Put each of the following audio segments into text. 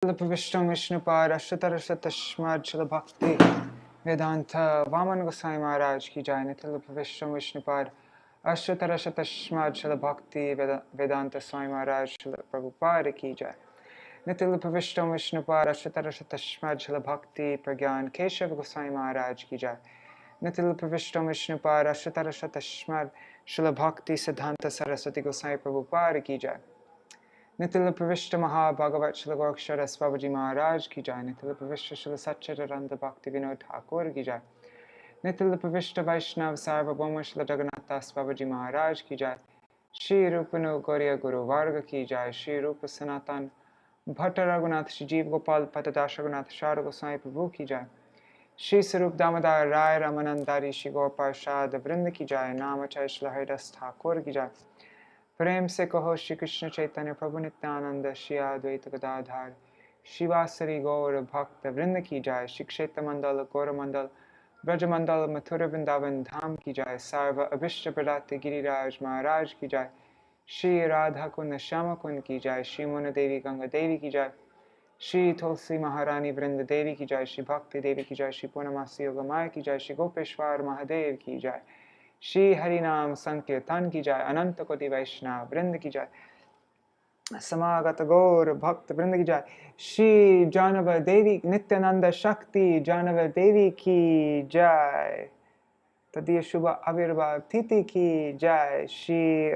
Vishtam Vishnupad Ashtatarasatashmad Srila Bhakti Vedanta Vaman Gosvāmī Mahārāja ki jai. Nitil Vishtam Vishnupad Ashtatarasatashmad Srila Bhakti Vedanta Swami Mahārāja Srila Prabhupada ki jai. Nitil Vishtam Vishnupad Ashtatarasatashmad Srila Bhakti Pragyan Keshav Gosvāmī Mahārāja ki jai. Nitil Vishtam Vishnupad Ashtatarasatashmad Srila Bhakti Siddhanta Saraswati Gosvāmī Prabhupada ki jai. Nitil Pravishta Maha Bhagavat Śrīla Gokshara Swabhaji Mahārāja ki jai. Nitil Pravishta Śrīla Satchidananda Bhaktivijñāna Thakur ki jai. Nitil Pravishta Vaishnav Sarvabhauma Śrīla Jagannatha Swabhaji Mahārāja ki jai. Shri Rupanu Gauriya Guru Varga ki jai. Shri Rupa Sanatan Bhatta Raghunath Shri Jeev Gopal Patadash Raghunath Shara Goswami Prabhu ki jai. Shri Sarup Damodar Rai Ramanandari Shri Gaur Parshad Vrinda ki jai. Namachay Śrīla Haridas Thakur ki jai. प्रेम से कहो श्री कृष्ण चैतन्य प्रभु नित्यानंद श्री अद्वैत गदाधर शिवासरी गौर भक्त वृंद की जाय. श्री क्षेत्र मंडल गौर मंडल ब्रज मंडल मथुरा वृंदावन धाम की जाय. सर्व अभिष्ट प्रदाते गिरिराज महाराज की जाय. श्री राधा कुंड श्याम कुंड की जाय. श्री मुन देवी गंगा देवी की जाय. श्री तुलसी महारानी वृंद देवी की जाय. श्री भक्ति देवी की जाय. श्री पूर्णमासी योग माया की जाय. श्री गोपेश्वर महादेव की जाय. श्री हरिनाम संकीर्तन की जाय. अनंत कोटि वैष्णव वृंद की जाय. समागत गौर भक्त वृंद की जाय. श्री जानव देवी नित्यानंद शक्ति जानव देवी की जाय. तदीय शुभ आविर्भाव तिथि की जाय. श्री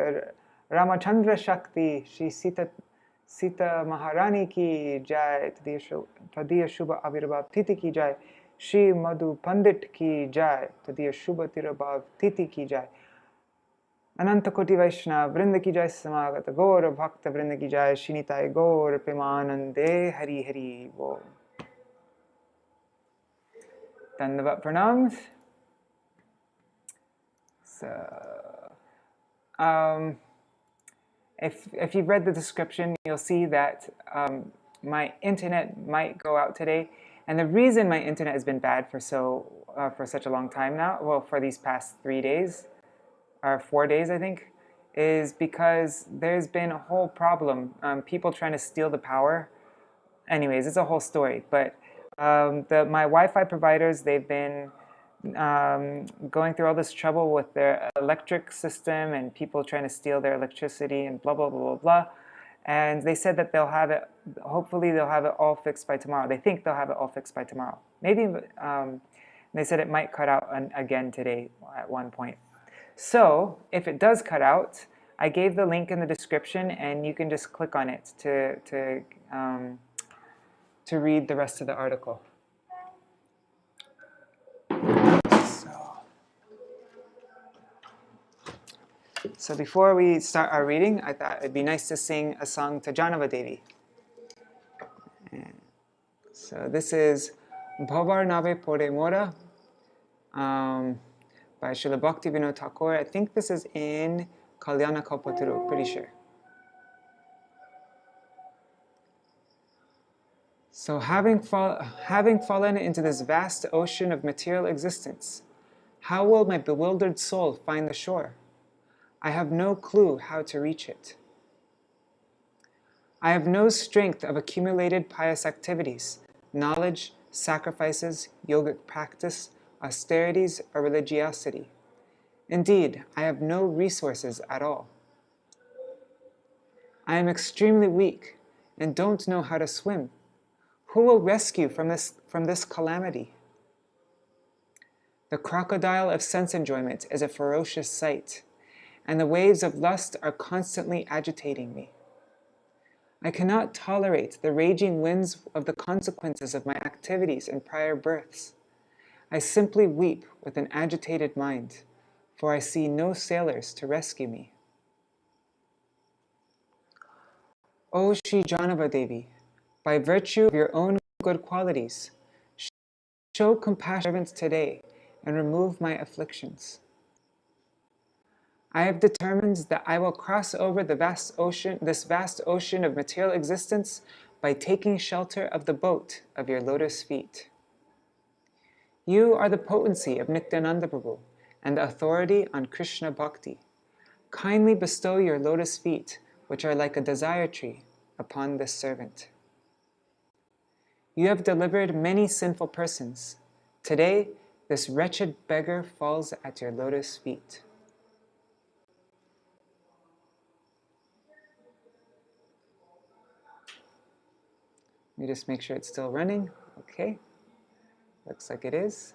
रामचंद्र शक्ति श्री सीता महारानी की जाय. तदीय शुभ आविर्भाव तिथि की जाय. श्री मधु पंडित की जाय. तदीय शुभ तिरुभाव तिथि की जाय. अनंत कोटि वैष्णव वृंद की जाय. समागत गौर भक्त वृंद की जाय. श्री निताय गौर प्रेमानंदे हरि हरि बोल. Dandava pranams. So, if you've read the description, you'll see that my internet might go out today. And the reason my internet has been bad for such a long time now, well, for these past 3 days, or 4 days, I think, is because there's been a whole problem. People trying to steal the power. Anyways, it's a whole story. But my Wi-Fi providers, they've been going through all this trouble with their electric system and people trying to steal their electricity and blah, blah, blah, blah, blah. And they said that they'll have it, hopefully they'll have it all fixed by tomorrow. They think they'll have it all fixed by tomorrow. Maybe, they said it might cut out again today at one point. So, if it does cut out, I gave the link in the description and you can just click on it to read the rest of the article. So before we start our reading, I thought it'd be nice to sing a song to Jāhnavā-Devi. So this is Bhavar Nave Pore Mora by Srila Bhaktivijñāna Thakur. I think this is in Kalyana Kalpataru, pretty sure. So having fallen into this vast ocean of material existence, how will my bewildered soul find the shore? I have no clue how to reach it. I have no strength of accumulated pious activities, knowledge, sacrifices, yogic practice, austerities, or religiosity. Indeed, I have no resources at all. I am extremely weak and don't know how to swim. Who will rescue from this calamity? The crocodile of sense enjoyment is a ferocious sight, and the waves of lust are constantly agitating me. I cannot tolerate the raging winds of the consequences of my activities in prior births. I simply weep with an agitated mind, for I see no sailors to rescue me. O Shri Jāhnavā-Devi, by virtue of your own good qualities, show compassion to servants today and remove my afflictions. I have determined that I will cross over this vast ocean of material existence by taking shelter of the boat of your lotus feet. You are the potency of Nityananda Prabhu and the authority on Krishna Bhakti. Kindly bestow your lotus feet, which are like a desire tree, upon this servant. You have delivered many sinful persons. Today, this wretched beggar falls at your lotus feet. Let me just make sure it's still running. Okay. Looks like it is.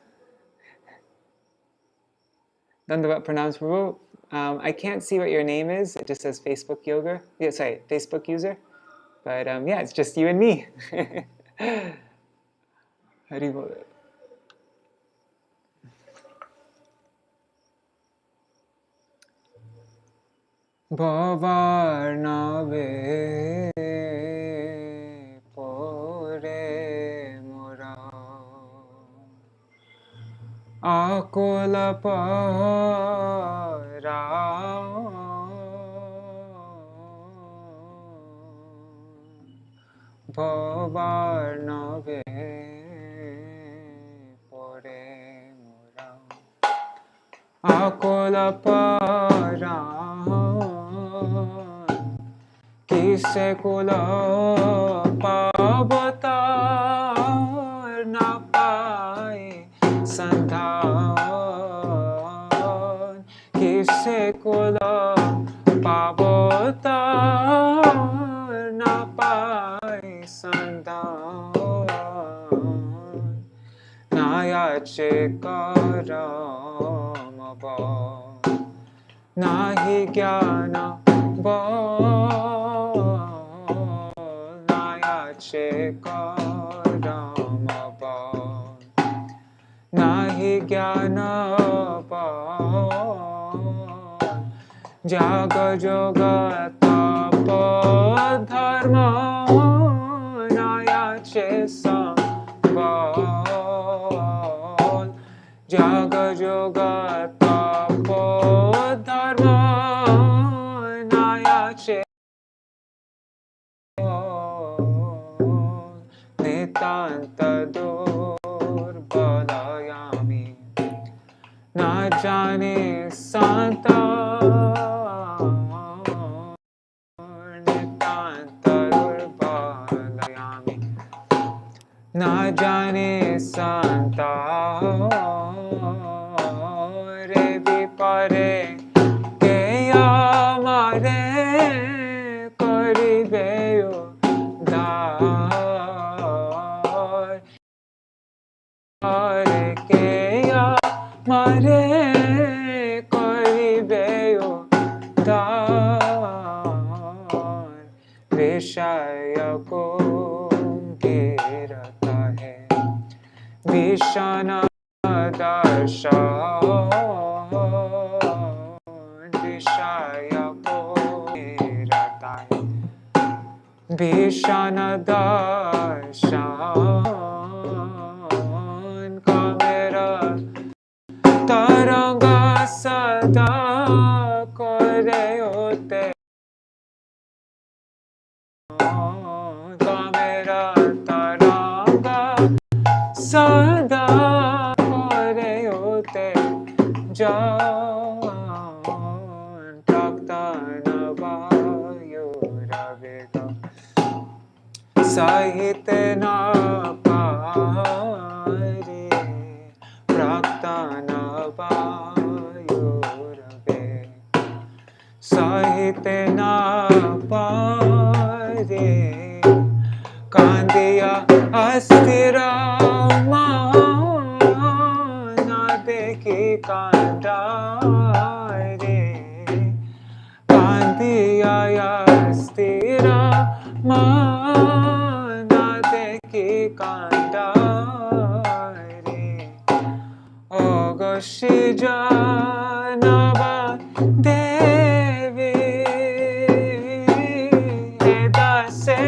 Dandavat pranams Prabhu. I can't see what your name is. It just says Facebook yoga. Yeah, sorry, Facebook user. But yeah, it's just you and me. Hari Bol. Bhavarnave pore mora akula para Bhavarnave pore mora akula para Kise kula pavatar na pae sandhan Kise kula pavatar na pae sandhan Nayache karamava Nahi jnana Karamava Nahi Jāhnavā Jaga Joga Tapa Dharma Nayache Sambal Jaga Joga Tapa Dharma Nayache Nitanta durbalayami Na jane santa Nitanta durbalayami Na jane santa Re vipare Keya mare Karibeyo Hare Keya Mare Karibeyo Dar Vishaya Kumbhirata Hai Vishana Darshan Vishaya Kumbhirata Hai Vishana Darshan Taranga sada kore hote Kamera taranga sada kore hote Jan praktana vayuravega Sahitena pari praktana vayurave Sahitena pari Kandiya astira mana dekhi kandare Kandiya astira mana dekhi kandare Ogoshi Jāhnavā-Devi Edase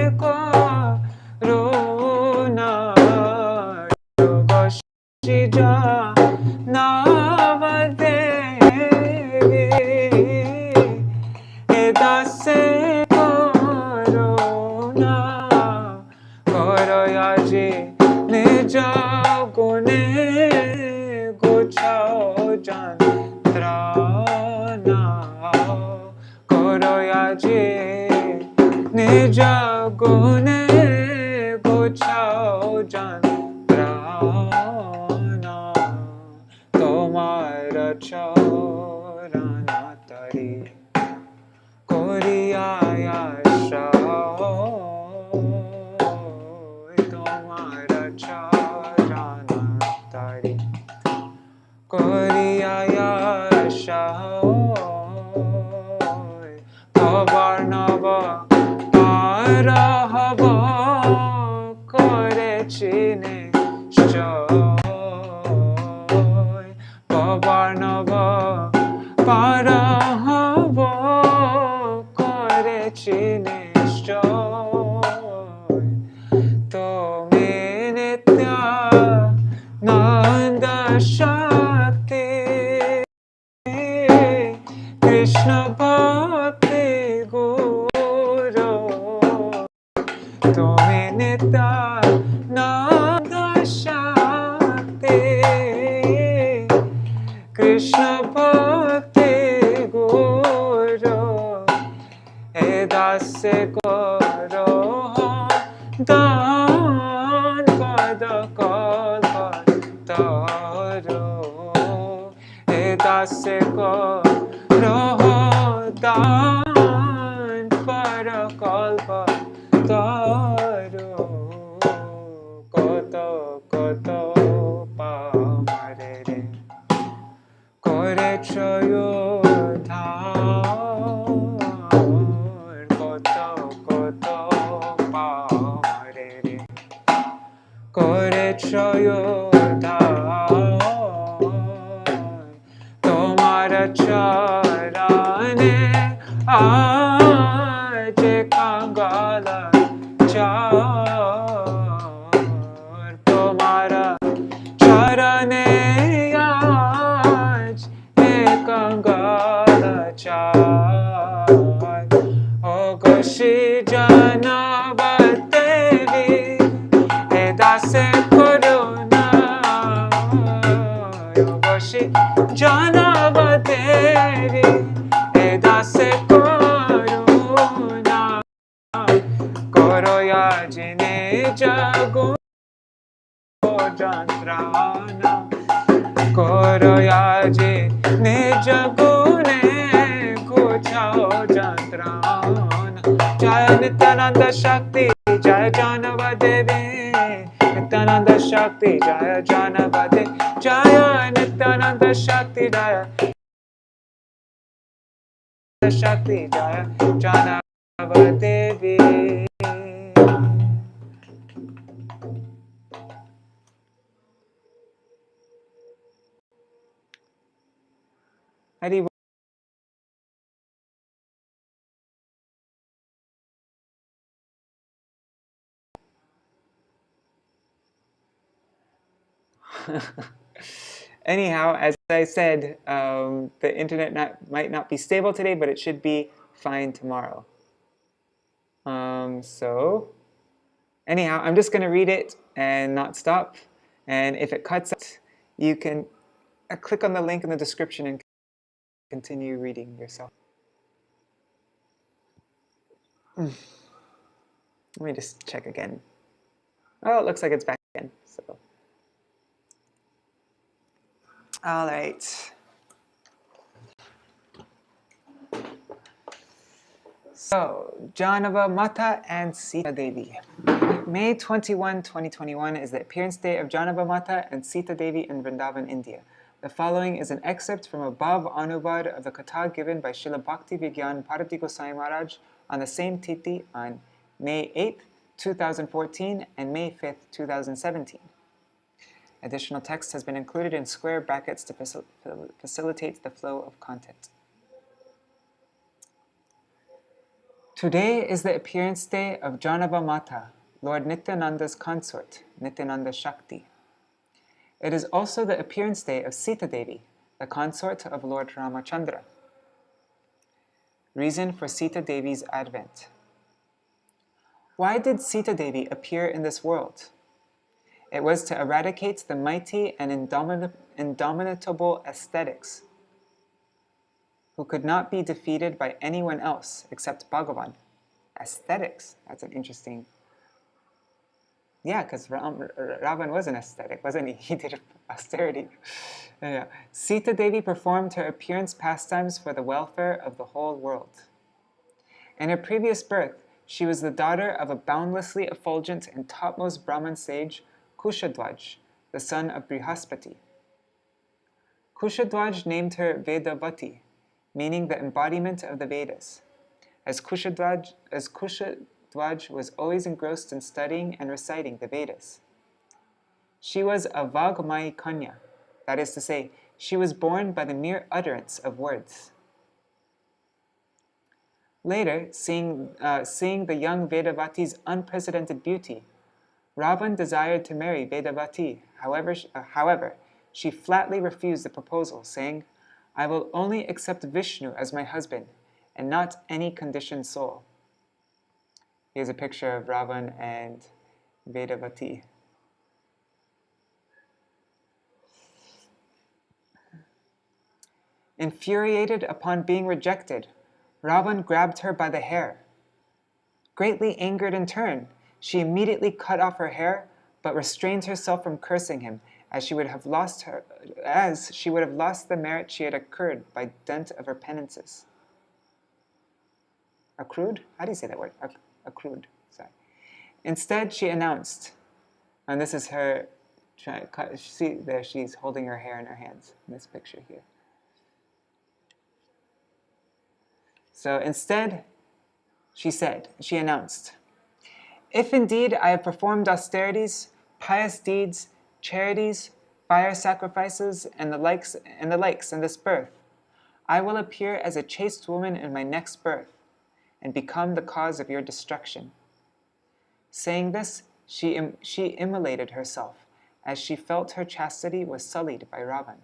koruna Ogoshi Jāhnavā-Devi Edase koruna Koroyaji nija gune Guchao jantrana Koroyaji nija gune kuchao jantrana, tomara charana tari, koriya shao, tomara charana tari, koriya shao, Varnava parahava korechi nishchoy, Varnava parahava korechi nishchoy, Tome nitya nanda shakti, Krishna bhakti guru, Tome nityananda shakti, Krishna bhakti guru, edase karo dan pada kalpa taro, edase karo dan para kalpa taro, koto koto pamarere, kore choyo thar, koto koto pamarere, kore choyo thar, tomara charane aaj kangala char, tomara charane aaj kangala char, o goshi Jāhnavā-Devi, edase koruna, o goshi Jāhnavā-Devi, edase koruna, koroya jine jago jantrana, koroya jine jagune kuchao jantrana, Jaya Nityananda Shakti, Jaya Jāhnavā-Devi, Nityananda Shakti, Jaya Jāhnavā-Devi, Jaya Nityananda Shakti, Jaya Shakti, Jaya Jāhnavā-Devi. Hari Bol. Anyhow, as I said, the internet might not be stable today, but it should be fine tomorrow. So, anyhow, I'm just going to read it and not stop. And if it cuts out, you can click on the link in the description and continue reading yourself. Let me just check again. Oh, it looks like it's back again. So, all right. So, Jāhnavā-mātā and Sītā-devī. May 21, 2021 is the appearance day of Jāhnavā-mātā and Sītā-devī in Vrndavan, India. The following is an excerpt from above Anubad of the katha given by Śrīla Bhaktivijñāna Bharatī Gosvāmī Mahārāja on the same tithi on May 8, 2014 and May 5, 2017. Additional text has been included in square brackets to facilitate the flow of content. Today is the appearance day of Jāhnavā-mātā, Lord Nityananda's consort, Nityananda Shakti. It is also the appearance day of Sita-devī, the consort of Lord Ramachandra. Reason for Sita-devi's advent. Why did Sita-devī appear in this world? It was to eradicate the mighty and indomitable ascetics, who could not be defeated by anyone else except Bhagavan. Ascetics, that's an interesting Yeah, because Ravan was an ascetic, wasn't he? He did austerity. Yeah. Sīta-devī performed her appearance pastimes for the welfare of the whole world. In her previous birth, she was the daughter of a boundlessly effulgent and topmost Brahmin sage, Kushadwaj, the son of Brihaspati. Kushadwaj named her Vedavati, meaning the embodiment of the Vedas, as Kushadwaj was always engrossed in studying and reciting the Vedas. She was a Vagmayi Kanya, that is to say, she was born by the mere utterance of words. Later, seeing the young Vedavati's unprecedented beauty, Ravan desired to marry Vedavati. However, she flatly refused the proposal, saying, "I will only accept Vishnu as my husband, and not any conditioned soul." Here's a picture of Ravan and Vedavati. Infuriated upon being rejected, Ravan grabbed her by the hair. Greatly angered in turn, she immediately cut off her hair, but restrained herself from cursing him, as she would have lost the merit she had accrued by dint of her penances. Accrued? How do you say that word? Accrued. Sorry. Instead, she announced, and this is her. See there, she's holding her hair in her hands in this picture here. So instead, she announced, "If indeed I have performed austerities, pious deeds, charities, fire sacrifices, and the likes in this birth, I will appear as a chaste woman in my next birth, and become the cause of your destruction." Saying this, she immolated herself, as she felt her chastity was sullied by Ravan.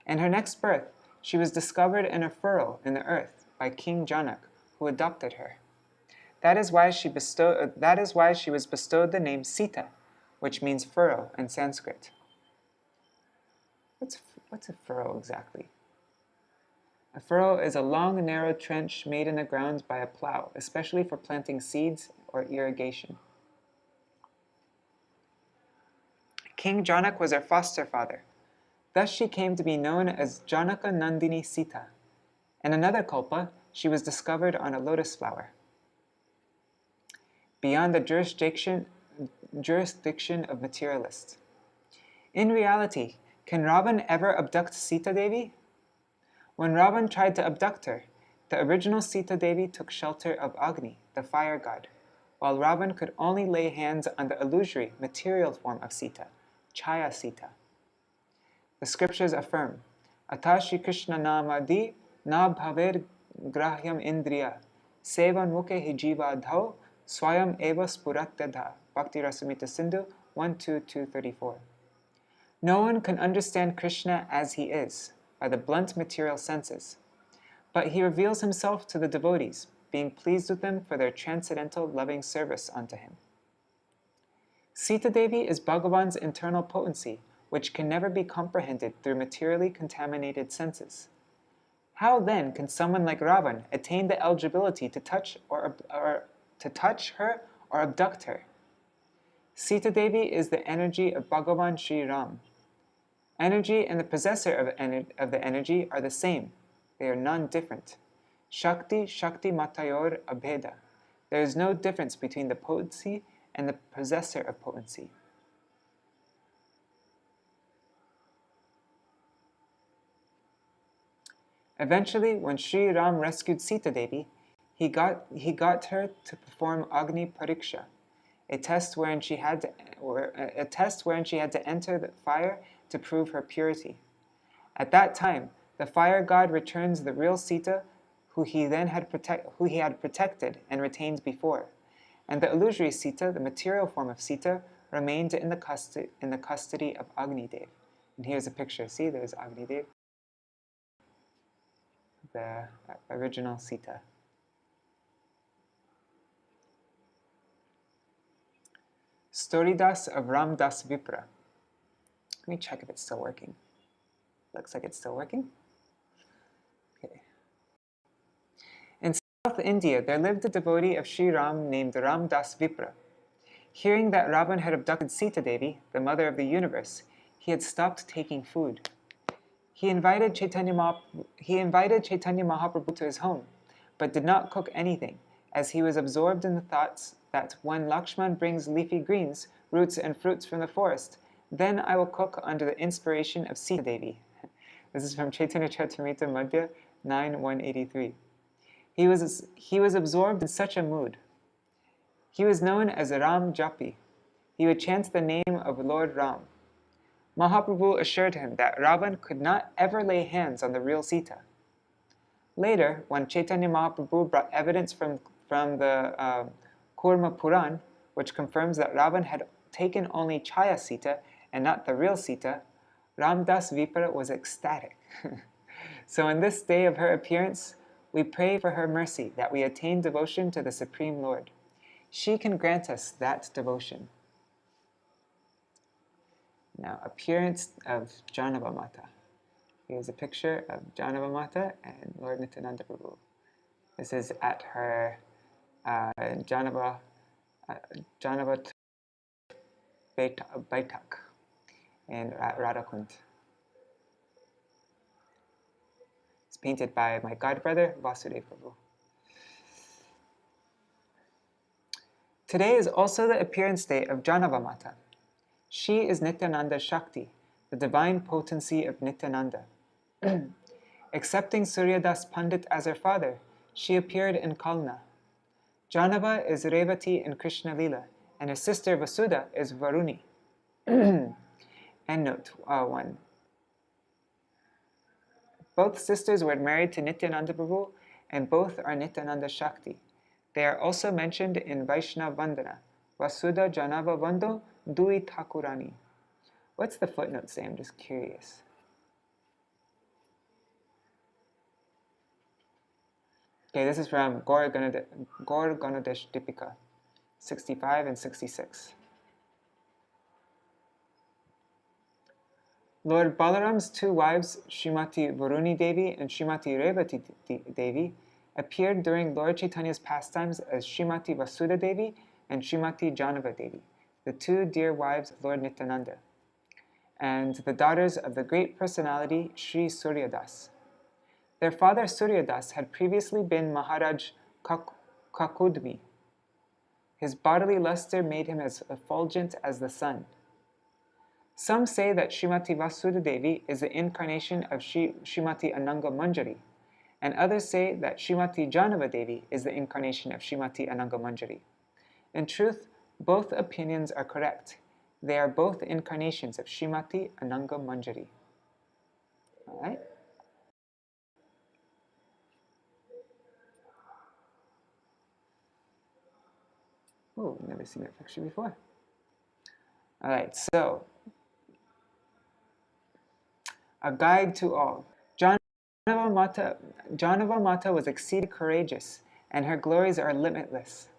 In her next birth, she was discovered in a furrow in the earth by King Janak, who adopted her. That is why she was bestowed the name Sita, which means furrow in Sanskrit. What's a furrow exactly? A furrow is a long, narrow trench made in the ground by a plow, especially for planting seeds or irrigation. King Janak was her foster father. Thus she came to be known as Janaka Nandini Sita. In another kalpa, she was discovered on a lotus flower. Beyond the jurisdiction of materialists. In reality, can Ravan ever abduct Sīta-devī? When Ravan tried to abduct her, the original Sīta-devī took shelter of Agni, the fire god, while Ravan could only lay hands on the illusory, material form of Sita, Chaya Sita. The scriptures affirm, "Ata Shri Krishna namadi na bhaver grahyam indriya, sevan mukhe hi jiva dhau, swayam eva spuratyadha." Bhakti Rasamrita Sindhu 1.2.234. No one can understand Krishna as he is, by the blunt material senses, but he reveals himself to the devotees, being pleased with them for their transcendental loving service unto him. Sīta-devī is Bhagavan's internal potency, which can never be comprehended through materially contaminated senses. How then can someone like Ravan attain the eligibility to touch her or abduct her? Sīta-devī is the energy of Bhagavan Sri Ram. Energy and the possessor of the energy are the same. They are non-different. Shakti Matayor Abheda. There is no difference between the potency and the possessor of potency. Eventually, when Sri Ram rescued Sīta-devī, he got her to perform Agni Pariksha, a test wherein she had to enter the fire to prove her purity. At that time, the fire god returns the real Sita, who he had protected and retained before, and the illusory Sita, the material form of Sita, remained in the custody of Agni Dev. And here's a picture. See, there's Agni Dev, the original Sita. Storidas of Ramdas Vipra. Let me check if it's still working. Looks like it's still working. Okay. In South India, there lived a devotee of Sri Ram named Ramdas Vipra. Hearing that Ravan had abducted Sita-devī, the mother of the universe, he had stopped taking food. He invited Chaitanya Mahaprabhu to his home, but did not cook anything, as he was absorbed in the thoughts that when Lakshman brings leafy greens, roots and fruits from the forest, then I will cook under the inspiration of Sita-devī. This is from Chaitanya Charitamrita Madhya 9.183. He was absorbed in such a mood. He was known as Ram Japi. He would chant the name of Lord Ram. Mahaprabhu assured him that Ravan could not ever lay hands on the real Sita. Later, when Chaitanya Mahaprabhu brought evidence from the Kurma Puran, which confirms that Ravan had taken only Chaya Sita and not the real Sita, Ramdas Vipara was ecstatic. So on this day of her appearance, we pray for her mercy that we attain devotion to the Supreme Lord. She can grant us that devotion. Now, appearance of Jāhnavā-mātā. Here's a picture of Jāhnavā-mātā and Lord Nityananda Prabhu. This is at her Janava Baitak at Radhakund. It's painted by my godbrother, Vasudeva Prabhu. Today is also the appearance day of Jāhnavā-mātā. She is Nityananda Shakti, the divine potency of Nityananda. Accepting Suryadas Pandit as her father, she appeared in Kalna. Janava is Revati in Krishna Lila, and her sister Vasudha is Varuni. Endnote 1. Both sisters were married to Nityananda Prabhu, and both are Nityananda Shakti. They are also mentioned in Vaishnava Vandana, Vasudha Janava Vando Dui Thakurani. What's the footnote say? I'm just curious. Okay, this is from Gaur Ganadesh Dipika, 65 and 66. Lord Balaram's two wives, Srimati Varuni Devi and Srimati Revati Devi, appeared during Lord Chaitanya's pastimes as Srimati Vasudha Devi and Srimati Janava Devi, the two dear wives of Lord Nityananda, and the daughters of the great personality Sri Suryadas. Their father Suryadas had previously been Mahārāja Kakudmi. His bodily luster made him as effulgent as the sun. Some say that Srimati Vasudha Devi is the incarnation of Srimati Ananga Manjari, and others say that Srimati Janava Devi is the incarnation of Srimati Ananga Manjari. In truth, both opinions are correct. They are both incarnations of Srimati Ananga Manjari. All right? Oh, never seen that picture before. All right, so a guide to all. Jāhnavā-mātā was exceedingly courageous, and her glories are limitless.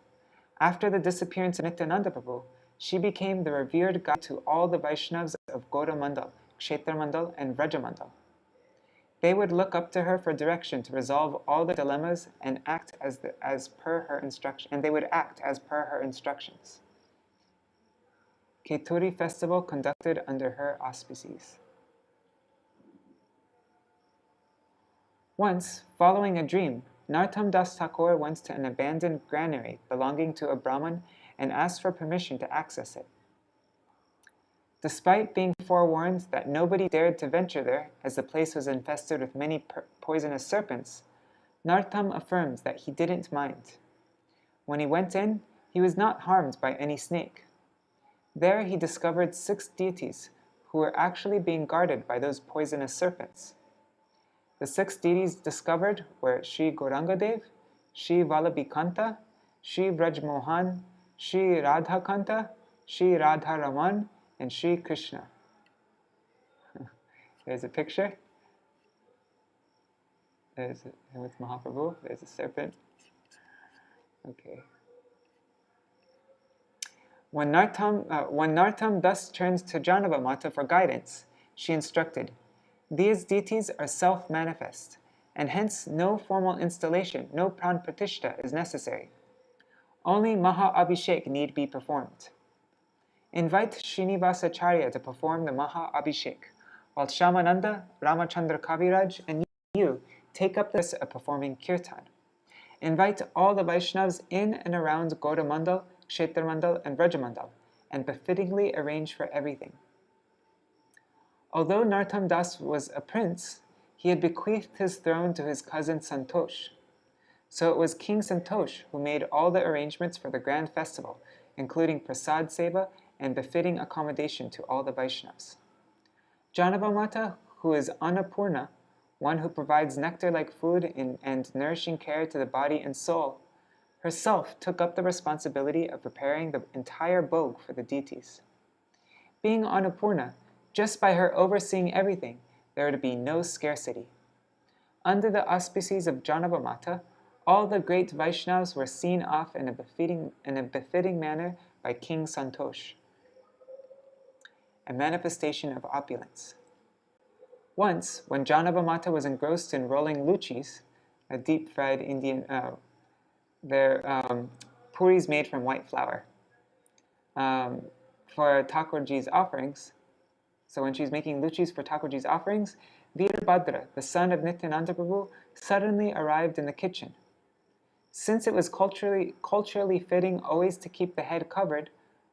After the disappearance of Nityananda Prabhu, she became the revered guide to all the Vaishnavas of Gaura Mandal, Kshetra Mandal, and Vraja Mandal. They would look up to her for direction to resolve all their dilemmas and act as per her instruction. And they would act as per her instructions. Keturi festival conducted under her auspices. Once, following a dream, Narottam Das Thakur went to an abandoned granary belonging to a Brahmin and asked for permission to access it. Despite being forewarned that nobody dared to venture there, as the place was infested with many poisonous serpents, Narottam affirms that he didn't mind. When he went in, he was not harmed by any snake. There he discovered 6 deities who were actually being guarded by those poisonous serpents. The 6 deities discovered were Sri Gaurangadev, Sri Vallabhikanta, Sri Brajmohan, Sri Radhakanta, Sri Radharaman, and Sri Krishna. There's a picture. There's him with Mahaprabhu. There's a serpent. Okay. When Narottam thus turns to Jāhnavā-mātā for guidance, she instructed, "These deities are self-manifest, and hence no formal installation, no pran pratishta is necessary. Only Maha Abhishek need be performed. Invite Srinivasacharya to perform the Maha Abhishek, while Shyamananda, Ramachandra Kaviraj, and you take up this of performing kirtan. Invite all the Vaishnavas in and around Gaudamandal, Kshetramandal, and Vrajamandal, and befittingly arrange for everything. Although Nartam Das was a prince, he had bequeathed his throne to his cousin Santosh. So it was King Santosh who made all the arrangements for the grand festival, including prasad seva and befitting accommodation to all the Vaishnavas. Jāhnavā-mātā, who is Annapurna, one who provides nectar-like food and nourishing care to the body and soul, herself took up the responsibility of preparing the entire bhog for the deities. Being Annapurna, just by her overseeing everything, there would be no scarcity. Under the auspices of Jāhnavā-mātā, all the great Vaishnavas were seen off in a befitting manner by King Santosh, a manifestation of opulence. Once, when Jāhnavā-mātā was engrossed in rolling luchis, a deep-fried Indian, puris made from white flour, for Thakurji's offerings. So when she was making luchis for Thakurji's offerings, Virabhadra, the son of Nityananda Prabhu, suddenly arrived in the kitchen. Since it was culturally fitting always to keep the head covered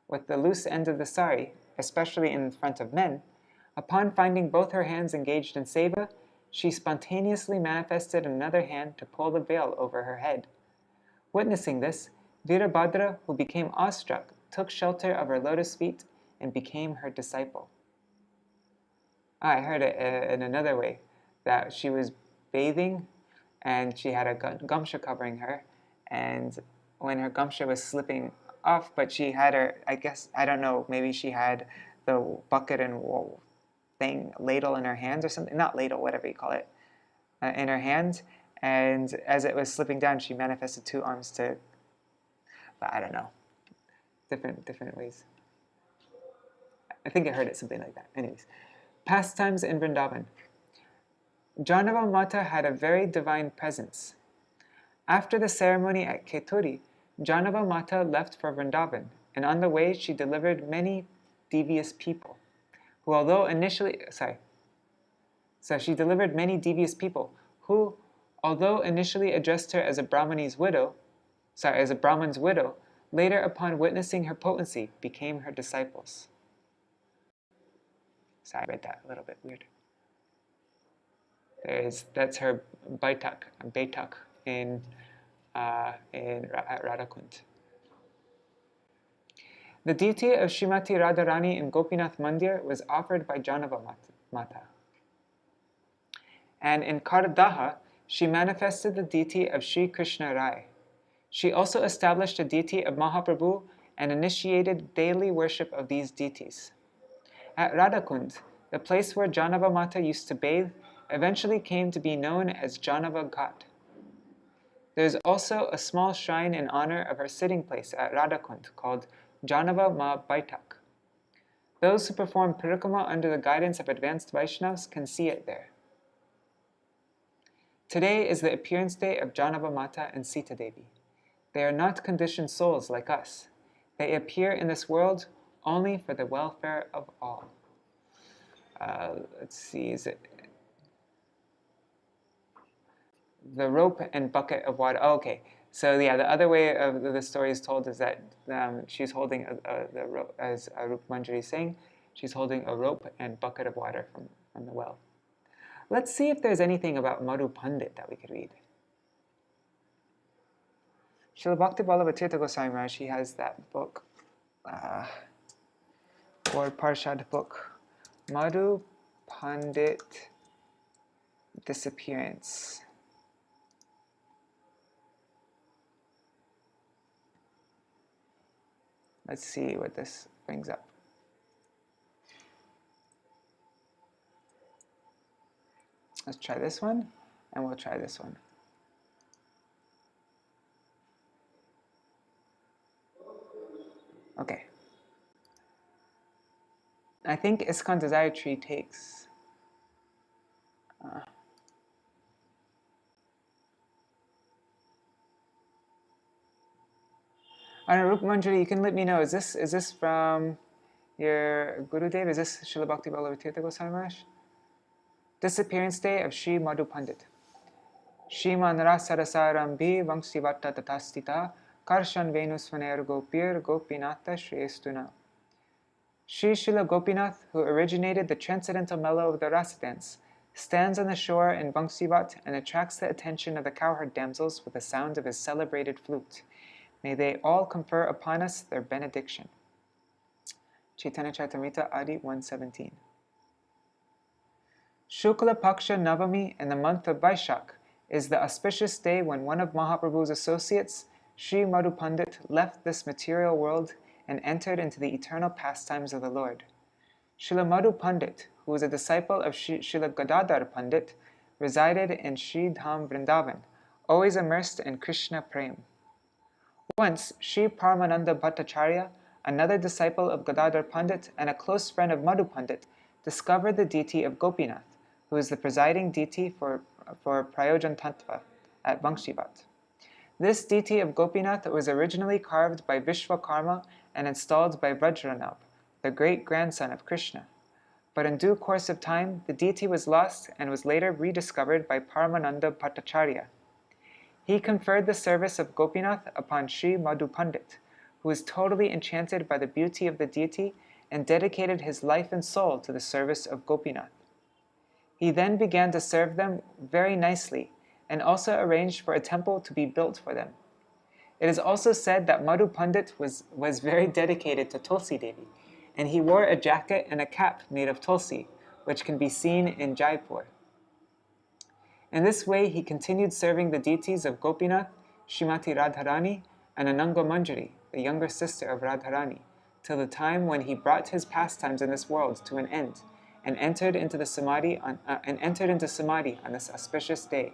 with the loose end of the sari, especially in front of men, upon finding both her hands engaged in seva, she spontaneously manifested another hand to pull the veil over her head. Witnessing this, Virabhadra, who became awestruck, took shelter of her lotus feet and became her disciple. I heard it in another way, that she was bathing and she had a gamsha covering her, and when her gamsha was slipping off, but she had her, I guess, I don't know, maybe she had the bucket and ladle in her hands or something, not ladle, whatever you call it, in her hand, and as it was slipping down, she manifested two arms to, but I don't know, different ways. I think I heard it something like that. Anyways, Pastimes in Vrndavan. Jāhnavā-mātā had a very divine presence. After the ceremony at Keturi, Jāhnavā-mātā left for Vrndavan, and on the way she delivered many devious people, who although initially addressed her as a Brahman's widow, later upon witnessing her potency became her disciples. Sorry, I read that a little bit weird. That's her baitak in Radhakund. The deity of Srimati Radharani in Gopinath Mandir was offered by Jāhnavā-mātā. And in Kardaha, she manifested the deity of Sri Krishna Rai. She also established a deity of Mahaprabhu and initiated daily worship of these deities. At Radhakund, the place where Jāhnavā-mātā used to bathe, eventually came to be known as Janava Ghat. There is also a small shrine in honor of her sitting place at Radhakund called Jāhnavā-mātā. Those who perform parikrama under the guidance of advanced Vaishnavas can see it there. Today is the appearance day of Jāhnavā-mātā and Sītā-devī. They are not conditioned souls like us. They appear in this world only for the welfare of all. Let's see, is it the rope and bucket of water? Oh, okay. So yeah, the other way of the story is told is that she's holding the rope, as Rup Manjari is saying, she's holding a rope and bucket of water from the well. Let's see if there's anything about Madhu Pandit that we could read. Śrīla Bhakti Vallabha Tirtha Goswami Maharaj, he has that book, or Parshad book, Madhu Pandit Disappearance. Let's see what this brings up. Let's try this one, and we'll try this one. Okay. I think ISKCON Desire Tree takes... I don't know, Rupa Manjari, you can let me know. Is this from Your Gurudev, is this Srila Bhakti Vallabha Tirtha Goswami Maharaj? Disappearance day of Sri Madhu Pandit. Shriman Rasarasarambi Vangsivata Tatastita Karshan Venusvaner Gopir Gopinatha Shrestuna. Sri Srila Gopinath, who originated the transcendental mellow of the rasa dance, stands on the shore in Vangsivat and attracts the attention of the cowherd damsels with the sound of his celebrated flute. May they all confer upon us their benediction. Chaitanya Charitamrita Adi 117. Shukla Paksha Navami in the month of Vaishak is the auspicious day when one of Mahaprabhu's associates, Sri Madhu Pandit, left this material world and entered into the eternal pastimes of the Lord. Srila Madhu Pandit, who was a disciple of Srila Gadadhar Pandit, resided in Sri Dham Vrndavan, always immersed in Krishna Prem. Once, Sri Paramananda Bhattacharya, another disciple of Gadadhar Pandit and a close friend of Madhu Pandit, discovered the deity of Gopinath, who is the presiding deity for Prayojan Tattva at Vangshivat. This deity of Gopinath was originally carved by Vishwakarma and installed by Vajranab, the great-grandson of Krishna. But in due course of time, the deity was lost and was later rediscovered by Paramananda Bhattacharya. He conferred the service of Gopinath upon Sri Madhu Pandit, who was totally enchanted by the beauty of the deity and dedicated his life and soul to the service of Gopinath. He then began to serve them very nicely and also arranged for a temple to be built for them. It is also said that Madhu Pandit was very dedicated to Tulsi Devi, and he wore a jacket and a cap made of Tulsi, which can be seen in Jaipur. In this way, he continued serving the deities of Gopinath, Srimati Radharani, and Ananga Manjari, the younger sister of Radharani, till the time when he brought his pastimes in this world to an end, and entered into samadhi on this auspicious day.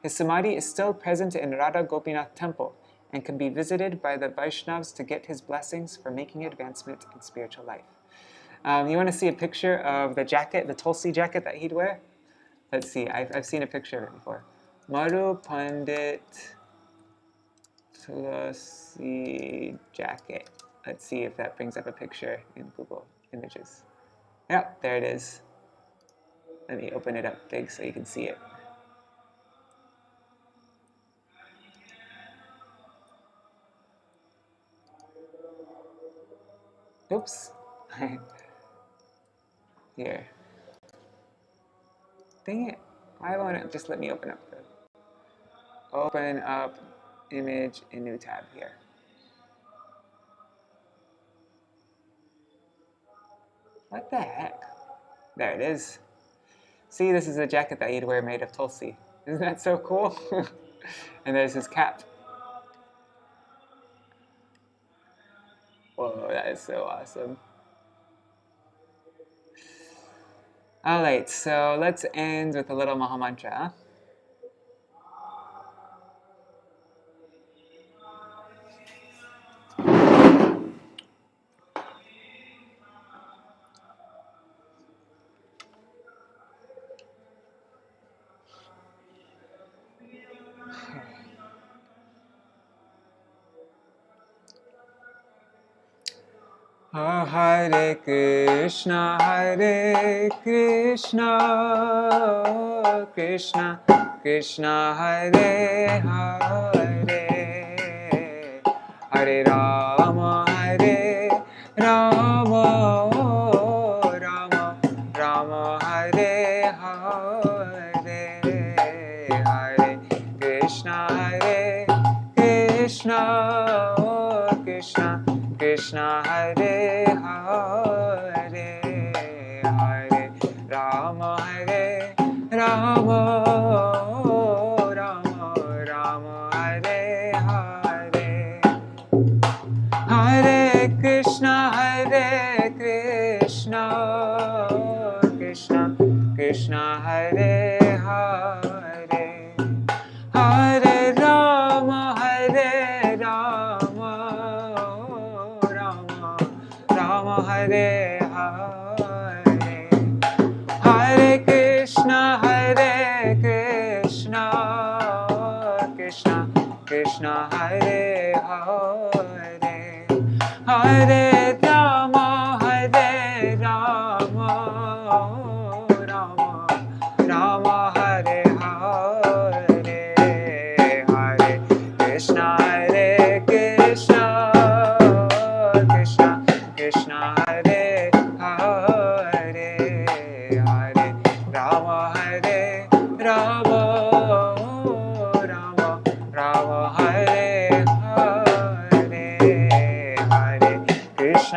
His samadhi is still present in Radha Gopinath temple and can be visited by the Vaishnavas to get his blessings for making advancement in spiritual life. You want to see a picture of the jacket, the Tulsi jacket that he'd wear? Let's see, I've seen a picture of it before. Madhu Pandit Tulsi jacket. Let's see if that brings up a picture in Google Images. Yeah, there it is. Let me open it up big so you can see it. Oops. Here. Dang it. Why won't it just let me open up image in new tab here. What the heck? There it is. See, this is a jacket that he'd wear made of Tulsi. Isn't that so cool? And there's his cap. Whoa, that is so awesome. Alright, so let's end with a little Maha Mantra, huh? Hare Krishna, Krishna Krishna, Hare Hare, Hare Rama, Rama Rama, Hare Hare, Hare Krishna, Krishna Krishna, Hare Hare, Hare Rama, Rama Hare Hare, Hare Krishna, Krishna Krishna, Hare Hare, Hare Rama, Rama Hare Hare, Hare Krishna, Krishna Hare Hare, Hare Rama,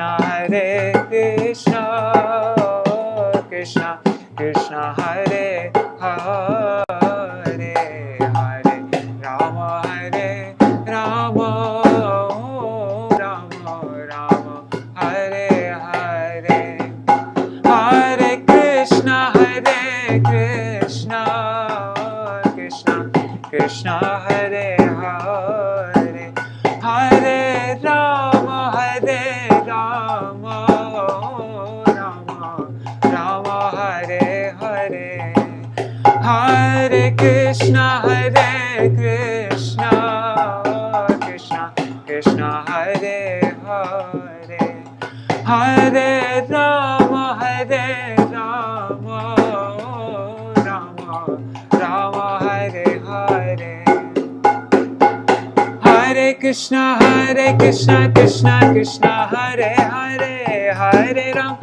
Krishna, Hare Krishna, Krishna Krishna, Hare Hare, Hare Rama, Hare Rama, Rama Rama, Hare Hare, Hare Krishna, Hare Krishna, Krishna Krishna, Hare Hare, Hare Rama, Hare Rama, Rama Rama, Hare Hare, Hare Krishna, Hare Krishna, Krishna Krishna, Hare Hare, Hare Rama, Hare Rama, Rama Rama, Hare Hare, Hare Krishna, Krishna Krishna, Hare Hare, Hare Ram,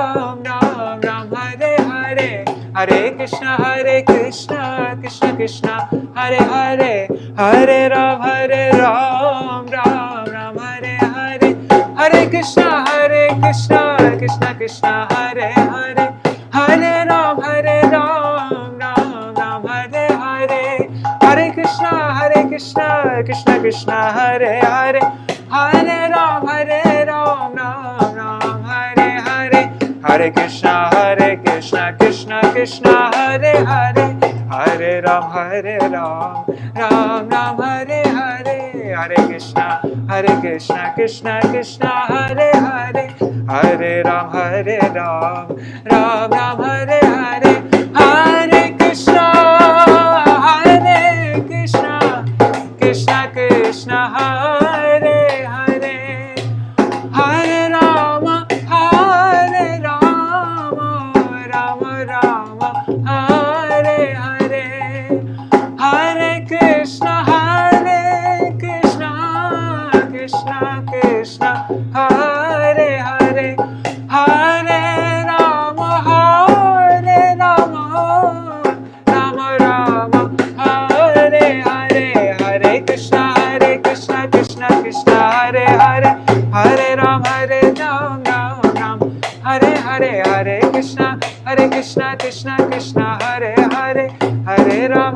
Ram Ram, Hare Hare, Hare Krishna, Krishna Krishna, Hare Hare, Hare Ram, Ram Ram, Hare Hare, Hare Krishna, Krishna Krishna, Hare Hare, Hare Ram, Ram Ram, Hare Hare, Hare Krishna, Krishna Krishna, Hare Hare, Hare Ram, Ram Ram, Hare Hare, Hare Krishna, Krishna Krishna, Hare Hare, Hare Ram, Ram Ram, Hare Hare, Hare Krishna, Krishna Krishna, Hare Hare, Hare Ram, Ram Ram, Hare Hare, Hare Krishna, Krishna Krishna, Hare Hare, Hare Rama, Rama Rama, Hare Hare, Hare Krishna, Krishna Krishna, Hare Hare, Hare Rama, Rama Rama, Hare Hare, Hare Krishna, Krishna Krishna, Hare Hare, Hare Ram, Ram Ram, Hare Hare, Hare Krishna, Krishna Krishna, Hare Hare, Hare Ram,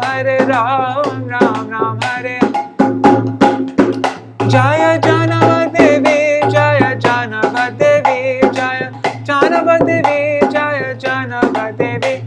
Ram Ram, Hare Jaya Jāhnavā-devi, Jaya Jāhnavā-devi, Jaya Jāhnavā-devi, Jaya Jāhnavā-devi,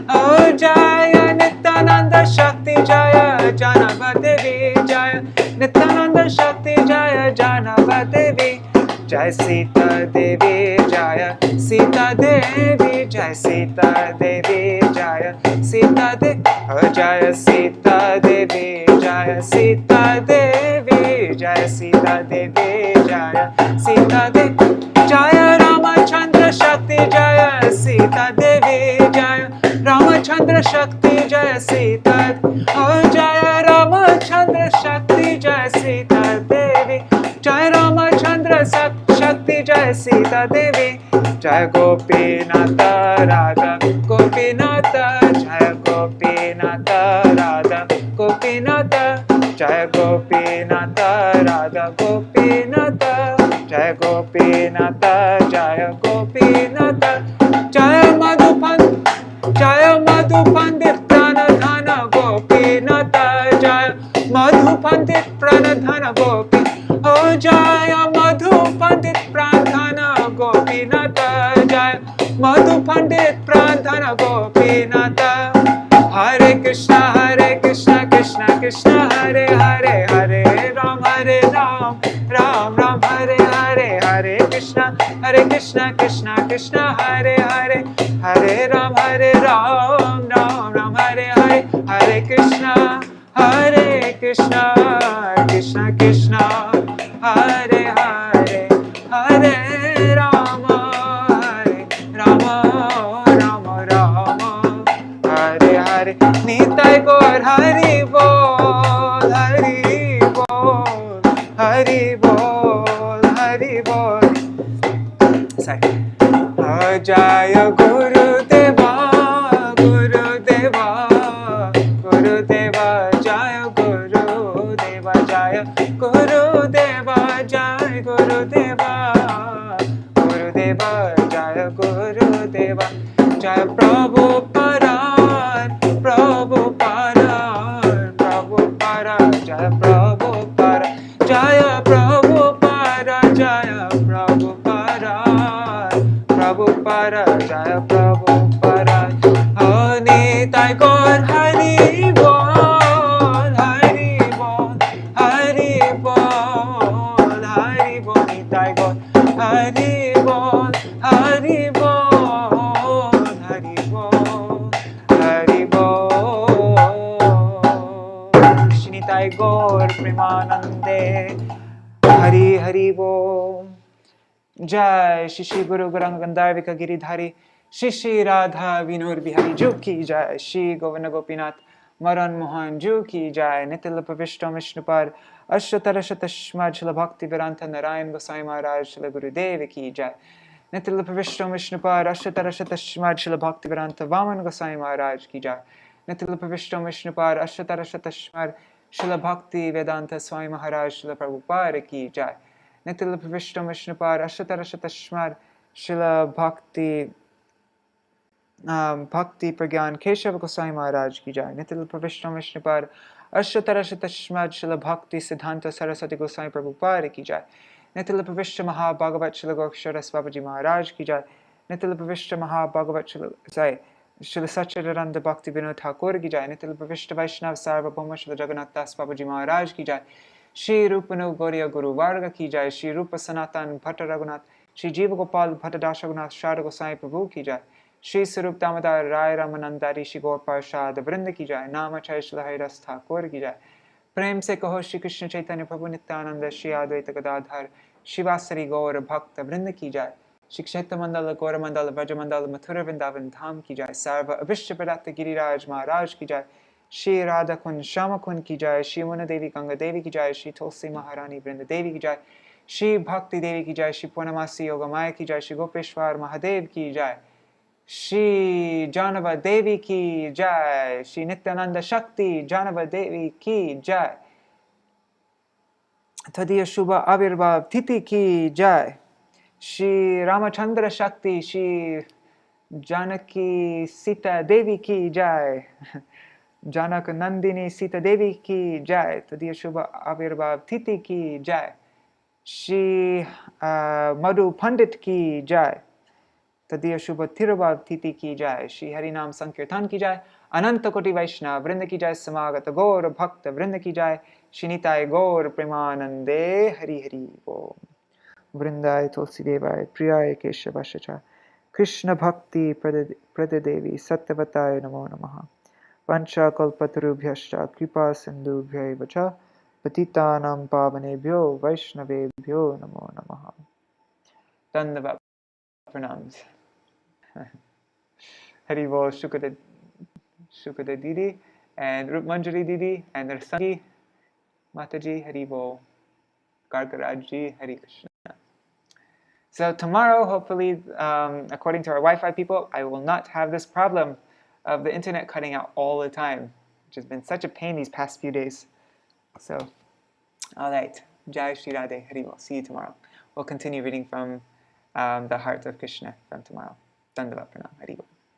Oh Jaya Nityananda Shakti, Jaya Jāhnavā-devi, Jaya Nityananda Shakti, Jaya Jāhnavā-devi, Jai Sīta-devī, Jaya Sīta-devī, Jai Sīta-devī, Jaya Sīta-devī, Oh Jaya Sīta-devī, Jaya Sīta-devī, Jaya Sīta-devī, Jaya Sīta-devī, Jaya Ramachandra Shakti, Jaya Sīta-devī, Jaya Ramachandra Shakti, Jaya Sita, Oh Jaya Ramachandra Shakti, Jaya Sīta-devī, Jaya Ramachandra Shakti, Jaya Sīta-devī, Jaya Gopinata Radha, Gopinata, Jaya Gopinata Radha, Gopinata, Jaya Gopinata Radha, Gopinata, Jaya Gopinata, Jaya Gopinata, Jaya Madhupandit Pranadhana Gopinata, Jaya Madhupandit Pranadhana Gopi, Oh Jaya Madhupandit Pranadhana Gopinata, Jaya Madhupandit Pranadhana Gopinata, Hare Krishna, Krishna Krishna, Hare Hare, Hare Ram, Ram Ram, Hare Hare, Hare Krishna, Krishna Krishna, Hare Hare, Hare Ram, Ram Ram, Hare Hare, Hare Krishna, Krishna Krishna, Hare Hare, Hare Rama, Rama Rama, Hare Hare, Nitai Gaur, Hari Bol, Hari Bol, Hari Bol, Hari Bol. Sorry. Jaya Gurudeva, Gurudeva, Gurudeva, Jaya Gurudeva, Jaya Gurudeva, Jaya Gurudeva. Gurudeva, Gurudeva, Jaya Gurudeva, Jaya Prabhupada, Prabhupada, Prabhupada, Jaya Prabhupada, Jaya Prabhupada, Jaya Prabhupada, Prabhupada, Jaya Prabhupada. Hari Tai Gaur, Hari Bol, Hari Bol, Hari Bol, Hari Bol, Tai Gaur, Hari Bol, Hari Bol, Hari Bol, Hari Bol. Shri Tai Gaur Premanande, Hari Hari Bol. Jai Shri Guru Gauranga Gandharvika Giridhari Shri Shri Radha Vinod Bihari Ju ki Jai, Shri Govinda Gopinath Madan Mohan Ju ki Jai, Nitila Pavishtam Vishnupad Ashtatarashatashmad Shila Bhakti Vedanta Narayan Gosvāmī Mahārāja Shila Guru Devi ki Jai, Nitila Pavishtam Vishnupad Ashtatarashatashmad Shila Bhakti Vedanta Vaman Gosvāmī Mahārāja ki Jai, Nitila Pavishtam Vishnupad Ashtatarashatashmad Shila Bhakti Vedanta Swami Mahārāja Shila Prabhupada ki Jai, Nitila Pavishtam Vishnupad Ashtatarashatashmad Shila Bhakti Bhakti Pragyan Keshav Gosvāmī Mahārāja ki Jai, Nitila Pavishtam Vishnupad Ashtatarashatashmad Shila Bhakti Siddhanta Saraswati Gosvāmī Prabhupada ki Jai, Nitila Pavishta Maha Bhagavat Shila Goksharas Babaji Mahārāja ki Jai, Nitila Pavishta Maha Bhagavat Shila Satchidananda Bhakti Vinod Thakur ki Jai, Nitila Pavishta Vaishnav Sarvabhauma Shila Jagannath Das Babaji Mahārāja ki Jai, Shri Rupanu Gauriya Guru Varga ki Jai, Shri Rupa Sanatan Bhatta Raghunath, Shri Jiva Gopal Bhatta Dashagunath Sharda Goswami Prabhu ki Jai, Shri Sarup Damodar Rai Ramanandari Shri Gaur Parshad Vrinda ki Jai, Namachay Shri Haridas Thakur ki Jai, Prem se kaho Shri Krishna Chaitanya Prabhu Nityananda Shri Advaita Gadadhar Shivasari Gaur Bhakta Vrinda ki Jai, Shri Kshetra Mandala Gaura Mandala Vraja Mandala Mathura Vrindavan Dham ki Jai, Sarva Abhishtapradatta Giriraj Maharaj ki Jai, Shri Radha Kun Shama Kun ki Jai, Shri Muna Devi Ganga Devi ki Jai, Shri Tulsi Maharani Vrinda Devi ki Jai, Shri Bhakti Devi ki Jai, Shri Purnamasi Yogamaya ki Jai, Shri Gopeshwar Mahadev ki Jai, Shri Janava Devi ki Jai, Shri Nityananda Shakti Janava Devi ki Jai, Tadiya Shubha Avirbhav Titi ki Jai, Shri Ramachandra Shakti, Shri Janaki Sītā-devī ki Jai, Janak Nandini Sītā-devī ki Jai, Tadiya Shubha Avirbhav Titi ki Jai, Shri Madhu Pandit ki Jai, Tadiya Shubha Tirubhav Titi ki Jai, Shri Harinam Sankirtan ki Jai, Ananta Koti Vaishnava Vrinda ki Jai, Samagata Gaur Bhakta Vrinda ki Jai, Shri Nitai Gaur Premanande, Hari Hari Bol. Vrindai Tulsi Devai Priyai Keshavashacha Krishna Bhakti Pradadevi Sattvatai Namo Namaha Pancha Kalpatarubhyascha Kripa Sindhubhyai Vacha Patitanam Pavanebhyo Vaishnavebhyo Namo Namaha. Dandava Pranams. Hari Bol Shukada Didi and Rup Manjari Didi and their son Mataji Hari Bol Gargarajji Hari Krishna. So tomorrow, hopefully, according to our Wi-Fi people, I will not have this problem of the internet cutting out all the time, which has been such a pain these past few days. So, all right. Jai Shri Radhe Hari Bol. See you tomorrow. We'll continue reading from the heart of Krishna from tomorrow. Dandava Pranam Hari Bol.